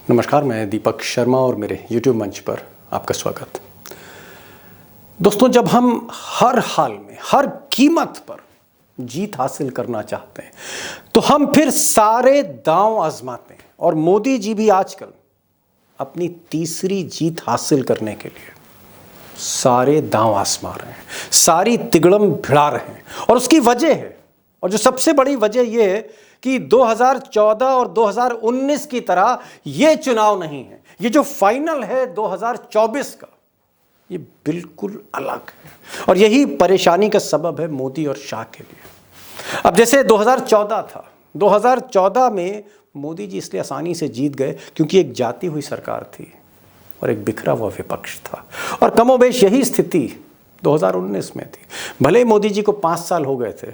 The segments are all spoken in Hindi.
नमस्कार, मैं दीपक शर्मा और मेरे YouTube मंच पर आपका स्वागत। दोस्तों, जब हम हर हाल में हर कीमत पर जीत हासिल करना चाहते हैं तो हम फिर सारे दांव आजमाते हैं और मोदी जी भी आजकल अपनी तीसरी जीत हासिल करने के लिए सारे दांव आजमा रहे हैं, सारी तिगड़म भिड़ा रहे हैं। और उसकी वजह है, और जो सबसे बड़ी वजह यह है कि 2014 और 2019 की तरह ये चुनाव नहीं है। ये जो फाइनल है 2024 का, ये बिल्कुल अलग है और यही परेशानी का सबब है मोदी और शाह के लिए। अब जैसे 2014 था, 2014 में मोदी जी इसलिए आसानी से जीत गए क्योंकि एक जाती हुई सरकार थी और एक बिखरा हुआ विपक्ष था। और कमोबेश यही स्थिति 2019 में थी। भले ही मोदी जी को 5 साल हो गए थे,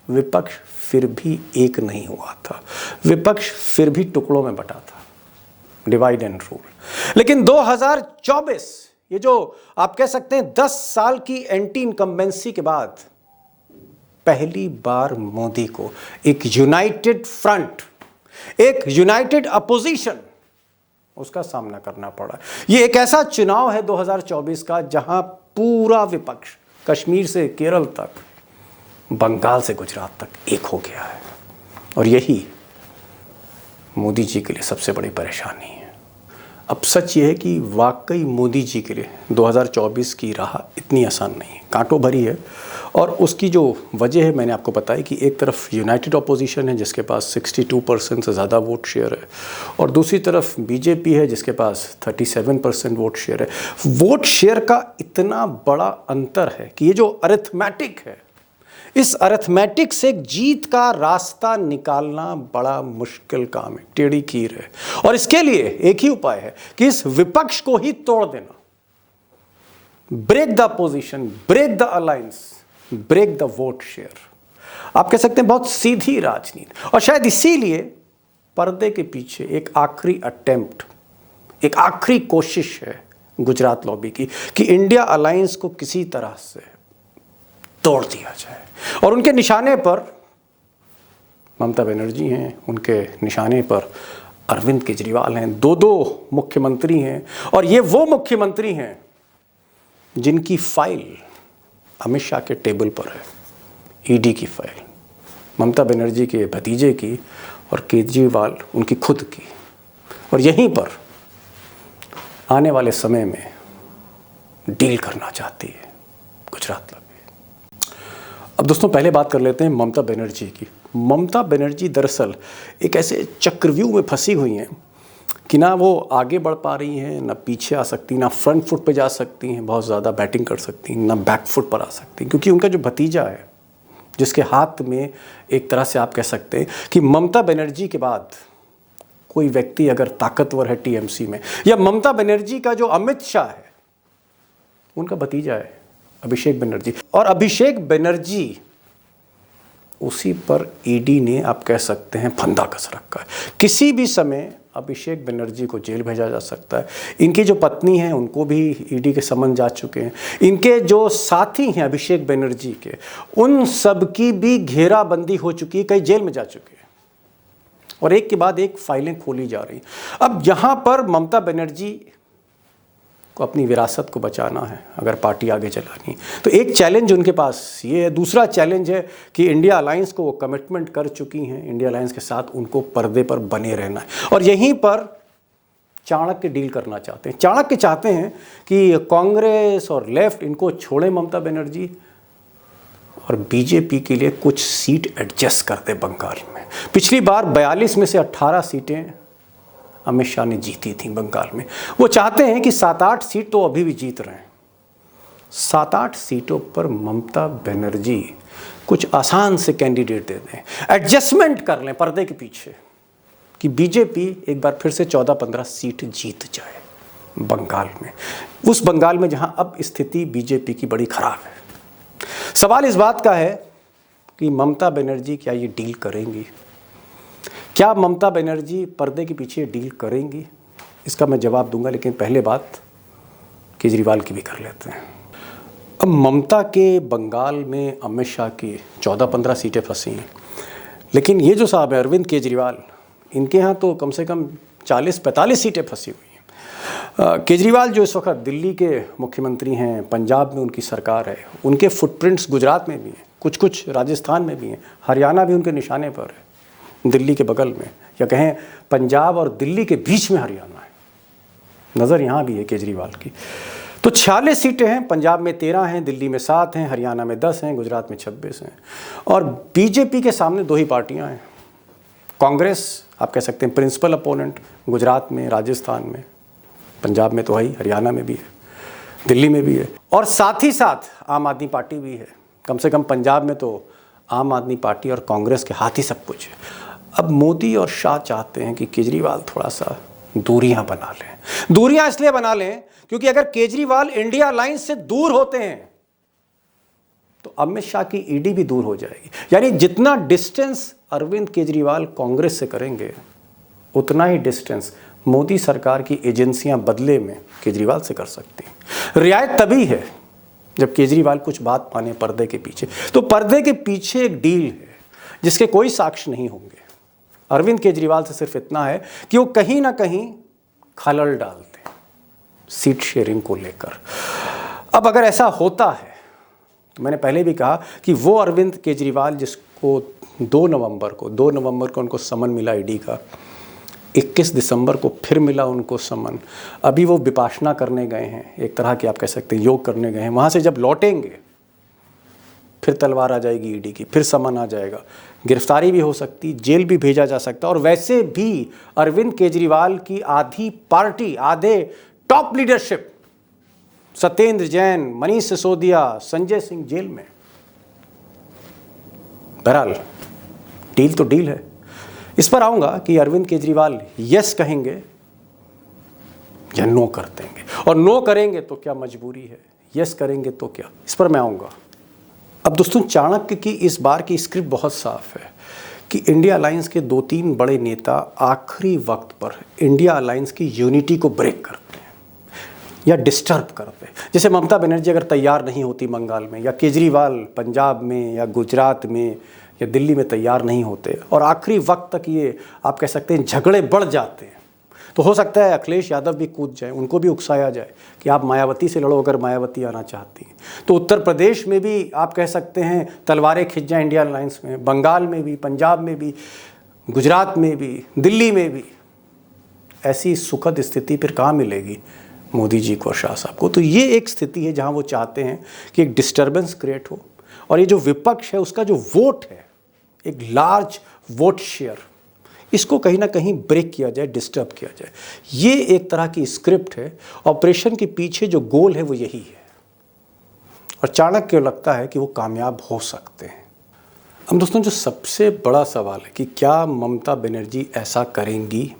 विपक्ष फिर भी एक नहीं हुआ था। विपक्ष फिर भी टुकड़ों में बटा था, डिवाइड एंड रूल। लेकिन 2024, ये जो आप कह सकते हैं 10 साल की एंटी इनकम्बेंसी के बाद पहली बार मोदी को एक यूनाइटेड फ्रंट, एक यूनाइटेड अपोजिशन, उसका सामना करना पड़ा। ये एक ऐसा चुनाव है 2024 का जहां पूरा विपक्ष कश्मीर से केरल तक, बंगाल से गुजरात तक एक हो गया है। और यही मोदी जी के लिए सबसे बड़ी परेशानी है। अब सच ये है कि वाकई मोदी जी के लिए 2024 की राह इतनी आसान नहीं है, कांटों भरी है। और उसकी जो वजह है मैंने आपको बताई कि एक तरफ यूनाइटेड अपोजिशन है जिसके पास 62% से ज़्यादा वोट शेयर है, और दूसरी तरफ बीजेपी है जिसके पास 37% वोट शेयर है। वोट शेयर का इतना बड़ा अंतर है कि ये जो अरिथमेटिक है, इस अरिथमेटिक से जीत का रास्ता निकालना बड़ा मुश्किल काम है, टेढ़ी खीर है। और इसके लिए एक ही उपाय है कि इस विपक्ष को ही तोड़ देना। Break the opposition, break the alliance, break the vote share. आप कह सकते हैं बहुत सीधी राजनीति। और शायद इसीलिए पर्दे के पीछे एक आखिरी अटेम्प्ट, एक आखिरी कोशिश है गुजरात लॉबी की कि इंडिया अलायंस को किसी तरह से तोड़ दिया जाए। और उनके निशाने पर ममता बनर्जी हैं, उनके निशाने पर अरविंद केजरीवाल हैं, दो मुख्यमंत्री हैं। और ये वो मुख्यमंत्री हैं जिनकी फाइल अमित शाह के टेबल पर है, ईडी की फाइल, ममता बनर्जी के भतीजे की और केजरीवाल उनकी खुद की। और यहीं पर आने वाले समय में डील करना चाहती है गुजरात लॉबी। अब दोस्तों, पहले बात कर लेते हैं ममता बनर्जी की। ममता बनर्जी दरअसल एक ऐसे चक्रव्यूह में फंसी हुई हैं कि ना वो आगे बढ़ पा रही हैं, ना पीछे आ सकती, ना फ्रंट फुट पे जा सकती हैं, बहुत ज़्यादा बैटिंग कर सकती, ना बैक फुट पर आ सकती, क्योंकि उनका जो भतीजा है, जिसके हाथ में एक तरह से आप कह सकते हैं कि ममता बनर्जी के बाद कोई व्यक्ति अगर ताकतवर है टीएमसी में, या ममता बनर्जी का जो अमित शाह है, उनका भतीजा है अभिषेक बनर्जी। और अभिषेक बनर्जी, उसी पर ईडी ने आप कह सकते हैं फंदा कस रखा है। किसी भी समय अभिषेक बनर्जी को जेल भेजा जा सकता है। इनकी जो पत्नी है उनको भी ईडी के समन जा चुके हैं। इनके जो साथी हैं अभिषेक बनर्जी के, उन सब की भी घेराबंदी हो चुकी है, कई जेल में जा चुके हैं और एक के बाद एक फाइलें खोली जा रही। अब यहाँ पर ममता बनर्जी को अपनी विरासत को बचाना है, अगर पार्टी आगे चलानी, तो एक चैलेंज उनके पास ये है। दूसरा चैलेंज है कि इंडिया अलायंस को वो कमिटमेंट कर चुकी हैं, इंडिया अलायंस के साथ उनको पर्दे पर बने रहना है। और यहीं पर चाणक्य डील करना चाहते हैं। चाणक्य चाहते हैं कि कांग्रेस और लेफ्ट इनको छोड़े ममता बनर्जी, और बीजेपी के लिए कुछ सीट एडजस्ट कर दे बंगाल में। पिछली बार 42 में से 18 सीटें अमित शाह ने जीती थी बंगाल में। वो चाहते हैं कि 7-8 सीट तो अभी भी जीत रहे हैं, 7-8 सीटों पर ममता बनर्जी कुछ आसान से कैंडिडेट दे दें, एडजस्टमेंट कर लें पर्दे के पीछे, कि बीजेपी एक बार फिर से 14-15 सीट जीत जाए बंगाल में, उस बंगाल में जहां अब स्थिति बीजेपी की बड़ी खराब है। सवाल इस बात का है कि ममता बनर्जी क्या ये डील करेंगी? क्या ममता बनर्जी पर्दे के पीछे डील करेंगी? इसका मैं जवाब दूंगा, लेकिन पहले बात केजरीवाल की भी कर लेते हैं। अब ममता के बंगाल में अमित शाह की 14-15 सीटें फंसी हैं, लेकिन ये जो साहब है अरविंद केजरीवाल, इनके यहाँ तो कम से कम 40-45 सीटें फंसी हुई हैं। केजरीवाल जो इस वक्त दिल्ली के मुख्यमंत्री हैं, पंजाब में उनकी सरकार है, उनके फुटप्रिंट्स गुजरात में भी हैं, कुछ राजस्थान में भी हैं, हरियाणा भी उनके निशाने पर है, दिल्ली के बगल में, या कहें पंजाब और दिल्ली के बीच में हरियाणा है। नज़र यहाँ भी है केजरीवाल की। तो 46 सीटें हैं, पंजाब में 13 हैं, दिल्ली में 7 हैं, हरियाणा में 10 हैं, गुजरात में 26 हैं। और बीजेपी के सामने 2 ही पार्टियां हैं। कांग्रेस आप कह सकते हैं प्रिंसिपल अपोनेंट, गुजरात में, राजस्थान में, पंजाब में तो है ही, हरियाणा में भी है, दिल्ली में भी है, और साथ ही साथ आम आदमी पार्टी भी है। कम से कम पंजाब में तो आम आदमी पार्टी और कांग्रेस के हाथ ही सब कुछ है। अब मोदी और शाह चाहते हैं कि केजरीवाल थोड़ा सा दूरियां बना लें। दूरियां इसलिए बना लें क्योंकि अगर केजरीवाल इंडिया अलायंस से दूर होते हैं तो अमित शाह की ईडी भी दूर हो जाएगी। यानी जितना डिस्टेंस अरविंद केजरीवाल कांग्रेस से करेंगे, उतना ही डिस्टेंस मोदी सरकार की एजेंसियां बदले में केजरीवाल से कर सकती हैं। रियायत तभी है जब केजरीवाल कुछ बात माने पर्दे के पीछे। तो पर्दे के पीछे एक डील है जिसके कोई साक्ष्य नहीं होंगे। अरविंद केजरीवाल से सिर्फ इतना है कि वो कहीं ना कहीं खलल डालते सीट शेयरिंग को लेकर। अब अगर ऐसा होता है तो मैंने पहले भी कहा कि वो अरविंद केजरीवाल जिसको 2 नवंबर को उनको समन मिला ईडी का, 21 दिसंबर को फिर मिला उनको समन, अभी वो विपासना करने गए हैं, एक तरह की आप कह सकते हैं योग करने गए हैं, वहाँ से जब लौटेंगे फिर तलवार आ जाएगी ईडी की, फिर समन आ जाएगा, गिरफ्तारी भी हो सकती, जेल भी भेजा जा सकता। और वैसे भी अरविंद केजरीवाल की आधी पार्टी, आधे top leadership, Satyendra Jain, Manish Sisodia, Sanjay Singh jail में। बहरहाल डील तो डील है। इस पर आऊंगा कि अरविंद केजरीवाल यस कहेंगे या नो कर देंगे, और नो करेंगे तो क्या मजबूरी है, यस करेंगे तो क्या, इस पर मैं आऊंगा। अब दोस्तों, चाणक्य की इस बार की स्क्रिप्ट बहुत साफ है कि इंडिया अलायंस के 2-3 बड़े नेता आखिरी वक्त पर इंडिया अलायंस की यूनिटी को ब्रेक करते हैं या डिस्टर्ब करते हैं। जैसे ममता बनर्जी अगर तैयार नहीं होती बंगाल में, या केजरीवाल पंजाब में या गुजरात में या दिल्ली में तैयार नहीं होते, और आखिरी वक्त तक ये आप कह सकते हैं झगड़े बढ़ जाते हैं, तो हो सकता है अखिलेश यादव भी कूद जाए, उनको भी उकसाया जाए कि आप मायावती से लड़ो अगर मायावती आना चाहती हैं। तो उत्तर प्रदेश में भी आप कह सकते हैं तलवारें खिंच जाएं इंडिया अलायंस में, बंगाल में भी, पंजाब में भी, गुजरात में भी, दिल्ली में भी। ऐसी सुखद स्थिति फिर कहाँ मिलेगी मोदी जी को और शाह साहब को? तो ये एक स्थिति है जहाँ वो चाहते हैं कि एक डिस्टर्बेंस क्रिएट हो, और ये जो विपक्ष है उसका जो वोट है, एक लार्ज वोट शेयर, इसको कहीं ना कहीं ब्रेक किया जाए, डिस्टर्ब किया जाए। ये एक तरह की स्क्रिप्ट है। ऑपरेशन के पीछे जो गोल है वो यही है, और चाणक्य को लगता है कि वो कामयाब हो सकते हैं। अब दोस्तों, जो सबसे बड़ा सवाल है कि क्या ममता बनर्जी ऐसा करेंगी?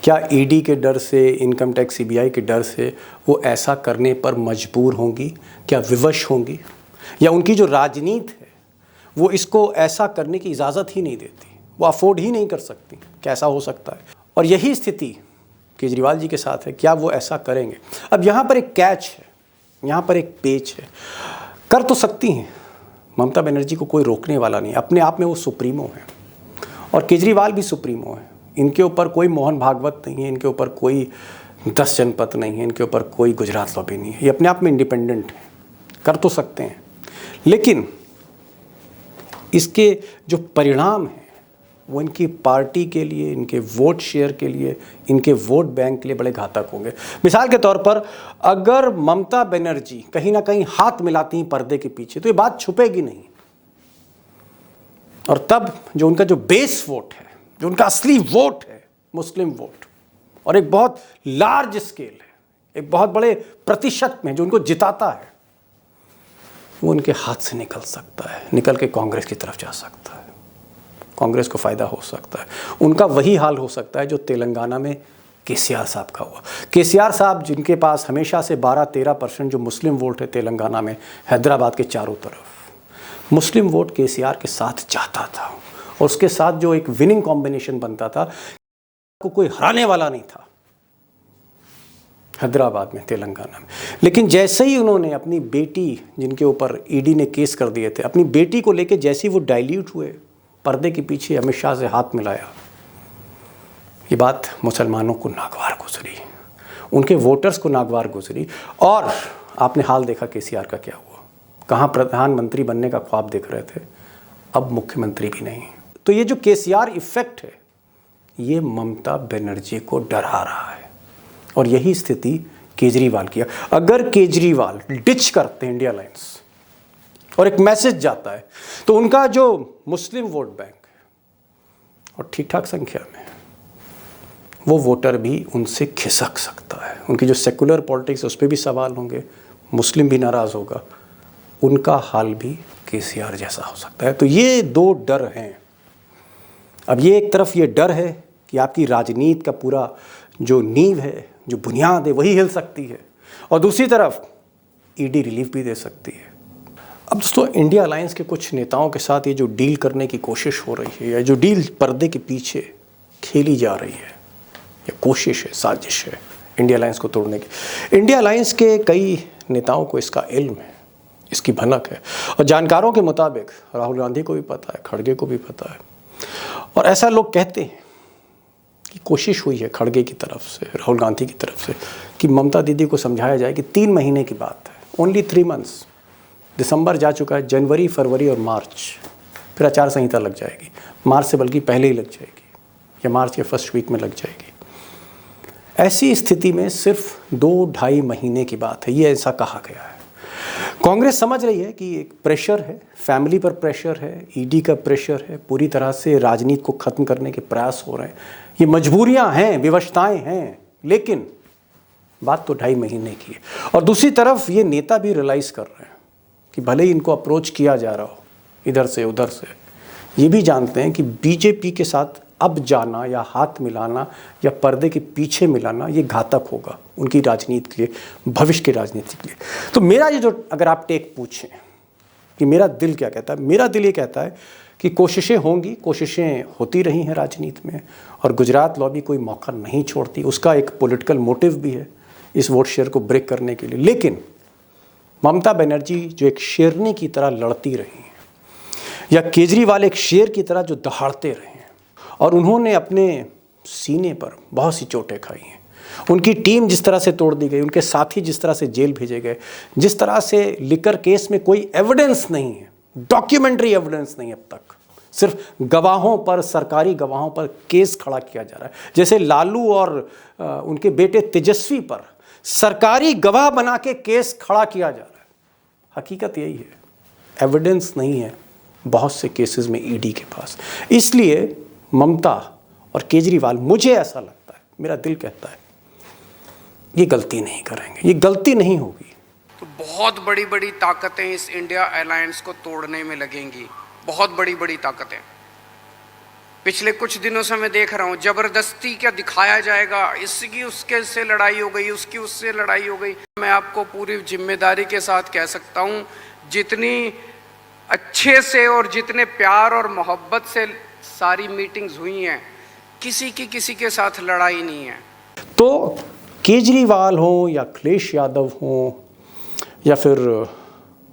क्या ईडी के डर से, इनकम टैक्स सीबीआई के डर से वो ऐसा करने पर मजबूर होंगी? क्या विवश होंगी? या उनकी जो राजनीति है वो इसको ऐसा करने की इजाज़त ही नहीं देती, वो अफोर्ड ही नहीं कर सकती? कैसा हो सकता है? और यही स्थिति केजरीवाल जी के साथ है। क्या वो ऐसा करेंगे? अब यहाँ पर एक कैच है, यहाँ पर एक पेच है। कर तो सकती हैं, ममता बनर्जी को कोई रोकने वाला नहीं, अपने आप में वो सुप्रीमो है, और केजरीवाल भी सुप्रीमो है। इनके ऊपर कोई मोहन भागवत नहीं है, इनके ऊपर कोई 10 जनपद नहीं है, इनके ऊपर कोई गुजरात लॉबी नहीं है। ये अपने आप में इंडिपेंडेंट है, कर तो सकते हैं, लेकिन इसके जो परिणाम हैं वो इनकी पार्टी के लिए, इनके वोट शेयर के लिए, इनके वोट बैंक के लिए बड़े घातक होंगे। मिसाल के तौर पर अगर ममता बनर्जी कहीं ना कहीं हाथ मिलाती हैं पर्दे के पीछे, तो ये बात छुपेगी नहीं, और तब जो उनका जो बेस वोट है, जो उनका असली वोट है, मुस्लिम वोट, और एक बहुत लार्ज स्केल है, एक बहुत बड़े प्रतिशत में जो उनको जिताता है, वो उनके हाथ से निकल सकता है, निकल के कांग्रेस की तरफ जा सकता है। कांग्रेस को फ़ायदा हो सकता है। उनका वही हाल हो सकता है जो तेलंगाना में केसीआर साहब का हुआ। केसीआर साहब जिनके पास हमेशा से 12-13% जो मुस्लिम वोट है तेलंगाना में, हैदराबाद के चारों तरफ मुस्लिम वोट केसीआर के साथ जाता था, और उसके साथ जो एक विनिंग कॉम्बिनेशन बनता था, को कोई हराने वाला नहीं था हैदराबाद में, तेलंगाना में। लेकिन जैसे ही उन्होंने अपनी बेटी, जिनके ऊपर ईडी ने केस कर दिए थे, अपनी बेटी को लेके जैसे ही वो डाइल्यूट हुए, पर्दे के पीछे अमित शाह से हाथ मिलाया, ये बात मुसलमानों को नागवार गुजरी, उनके वोटर्स को नागवार गुजरी। और आपने हाल देखा केसीआर का क्या हुआ, कहाँ प्रधानमंत्री बनने का ख्वाब देख रहे थे, अब मुख्यमंत्री भी नहीं। तो ये जो केसीआर इफेक्ट है, ये ममता बनर्जी को डरा रहा है। और यही स्थिति केजरीवाल की है। अगर केजरीवाल डिच करते हैं इंडिया अलायंस और एक मैसेज जाता है, तो उनका जो मुस्लिम वोट बैंक और ठीक ठाक संख्या में वो वोटर भी उनसे खिसक सकता है। उनकी जो सेकुलर पॉलिटिक्स है उस पर भी सवाल होंगे, मुस्लिम भी नाराज़ होगा, उनका हाल भी केसीआर जैसा हो सकता है। तो ये दो डर हैं। अब ये एक तरफ ये डर है कि आपकी राजनीति का पूरा जो नींव है, जो बुनियाद है, वही हिल सकती है, और दूसरी तरफ ईडी रिलीफ भी दे सकती है। अब दोस्तों, इंडिया अलायंस के कुछ नेताओं के साथ ये जो डील करने की कोशिश हो रही है, या जो डील पर्दे के पीछे खेली जा रही है, या कोशिश है, साजिश है इंडिया अलायंस को तोड़ने की, इंडिया अलायंस के कई नेताओं को इसका इल्म है, इसकी भनक है। और जानकारों के मुताबिक राहुल गांधी को भी पता है, खड़गे को भी पता है। और ऐसा लोग कहते हैं कि कोशिश हुई है खड़गे की तरफ से, राहुल गांधी की तरफ से, कि ममता दीदी को समझाया जाए कि 3 महीने की बात है, ओनली 3 मंथ्स। दिसंबर जा चुका है, जनवरी, फरवरी और मार्च, फिर आचार संहिता लग जाएगी। मार्च से बल्कि पहले ही लग जाएगी, या मार्च के फर्स्ट वीक में लग जाएगी। ऐसी स्थिति में सिर्फ 2-2.5 महीने की बात है, ये ऐसा कहा गया है। कांग्रेस समझ रही है कि एक प्रेशर है, फैमिली पर प्रेशर है, ईडी का प्रेशर है, पूरी तरह से राजनीति को ख़त्म करने के प्रयास हो रहे हैं, ये मजबूरियां हैं, विवशताएं हैं, लेकिन बात तो 2.5 महीने की है। और दूसरी तरफ ये नेता भी रियलाइज़ कर रहे हैं कि भले ही इनको अप्रोच किया जा रहा हो इधर से उधर से, ये भी जानते हैं कि बीजेपी के साथ अब जाना या हाथ मिलाना या पर्दे के पीछे मिलाना, ये घातक होगा उनकी राजनीति के लिए, भविष्य की राजनीति के लिए। तो मेरा ये जो, अगर आप टेक पूछें कि मेरा दिल क्या कहता है, मेरा दिल ये कहता है कि कोशिशें होंगी, कोशिशें होती रही हैं राजनीति में, और गुजरात लॉबी कोई मौका नहीं छोड़ती। उसका एक पॉलिटिकल मोटिव भी है इस वोट शेयर को ब्रेक करने के लिए। लेकिन ममता बनर्जी जो एक शेरनी की तरह लड़ती रही हैं, या केजरीवाल एक शेर की तरह जो दहाड़ते रहे हैं, और उन्होंने अपने सीने पर बहुत सी चोटें खाई हैं। उनकी टीम जिस तरह से तोड़ दी गई, उनके साथी जिस तरह से जेल भेजे गए, जिस तरह से लिकर केस में कोई एविडेंस नहीं है, डॉक्यूमेंट्री एविडेंस नहीं अब तक, सिर्फ गवाहों पर, सरकारी गवाहों पर केस खड़ा किया जा रहा है। जैसे लालू और उनके बेटे तेजस्वी पर सरकारी गवाह बना के केस खड़ा किया जा रहा है। हकीकत यही है, एविडेंस नहीं है बहुत से केसेस में ईडी के पास। इसलिए ममता और केजरीवाल, मुझे ऐसा लगता है, मेरा दिल कहता है, ये गलती नहीं करेंगे, ये गलती नहीं होगी। तो बहुत बड़ी बड़ी ताकतें इस इंडिया अलायंस को तोड़ने में लगेंगी, बहुत बड़ी बड़ी ताकतें। पिछले कुछ दिनों से मैं देख रहा हूँ, जबरदस्ती क्या दिखाया जाएगा, इसकी उसके से लड़ाई हो गई, उसकी उससे लड़ाई हो गई। मैं आपको पूरी जिम्मेदारी के साथ कह सकता हूँ, जितनी अच्छे से और जितने प्यार और मोहब्बत से सारी मीटिंग्स हुई हैं, किसी की किसी के साथ लड़ाई नहीं है। तो केजरीवाल हो या अखिलेश यादव हो या फिर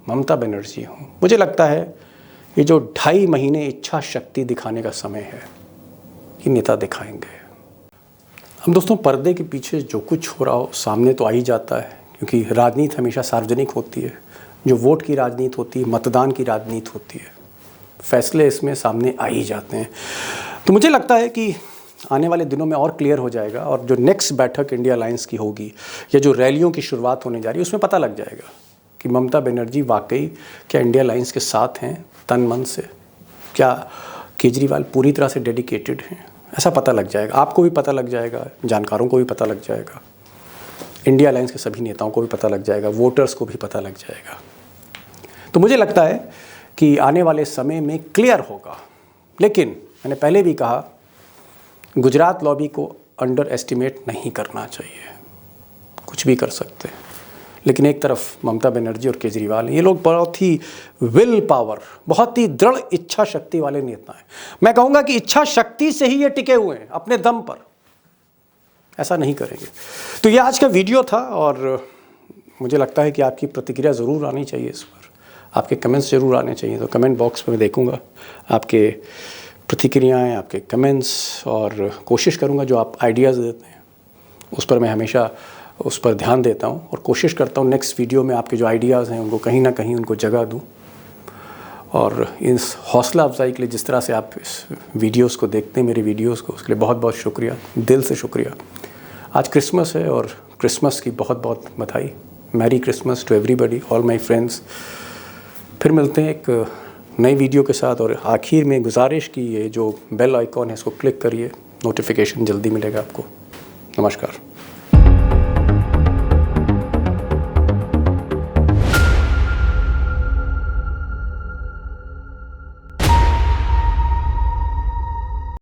ममता बनर्जी हो, मुझे लगता है ये जो 2.5 महीने इच्छा शक्ति दिखाने का समय है, ये नेता दिखाएंगे। हम दोस्तों, पर्दे के पीछे जो कुछ हो रहा हो सामने तो आ ही जाता है, क्योंकि राजनीति हमेशा सार्वजनिक होती है। जो वोट की राजनीति होती है, मतदान की राजनीति होती है, फैसले इसमें सामने आ ही जाते हैं। तो मुझे लगता है कि आने वाले दिनों में और क्लियर हो जाएगा, और जो नेक्स्ट बैठक इंडिया अलायंस की होगी, या जो रैलियों की शुरुआत होने जा रही है, उसमें पता लग जाएगा कि ममता बनर्जी वाकई क्या इंडिया अलायंस के साथ हैं तन मन से, क्या केजरीवाल पूरी तरह से डेडिकेटेड हैं, ऐसा पता लग जाएगा। आपको भी पता लग जाएगा, जानकारों को भी पता लग जाएगा, इंडिया अलायंस के सभी नेताओं को भी पता लग जाएगा, वोटर्स को भी पता लग जाएगा। तो मुझे लगता है कि आने वाले समय में क्लियर होगा। लेकिन मैंने पहले भी कहा, गुजरात लॉबी को अंडर एस्टिमेट नहीं करना चाहिए, कुछ भी कर सकते हैं। लेकिन एक तरफ ममता बनर्जी और केजरीवाल, ये लोग बहुत ही विल पावर, बहुत ही दृढ़ इच्छा शक्ति वाले नेता हैं। मैं कहूँगा कि इच्छा शक्ति से ही ये टिके हुए हैं, अपने दम पर, ऐसा नहीं करेंगे। तो ये आज का वीडियो था, और मुझे लगता है कि आपकी प्रतिक्रिया ज़रूर आनी चाहिए इस पर, आपके कमेंट्स ज़रूर आने चाहिए। तो कमेंट बॉक्स में मैं देखूँगा आपके प्रतिक्रियाएं, आपके कमेंट्स, और कोशिश करूंगा जो आप आइडियाज़ देते हैं उस पर मैं हमेशा उस पर ध्यान देता हूं और कोशिश करता हूं नेक्स्ट वीडियो में आपके जो आइडियाज़ हैं उनको कहीं ना कहीं उनको जगह दूं। और इस हौसला अफजाई के लिए जिस तरह से आप इस वीडियोस को देखते हैं, मेरी वीडियोस को, उसके लिए बहुत बहुत शुक्रिया, दिल से शुक्रिया। आज क्रिसमस है और क्रिसमस की बहुत बहुत बधाई। Merry Christmas to everybody, all my friends. फिर मिलते हैं एक नई वीडियो के साथ। और आखिर में गुजारिश की, ये जो बेल आइकॉन है इसको क्लिक करिए, नोटिफिकेशन जल्दी मिलेगा आपको। नमस्कार।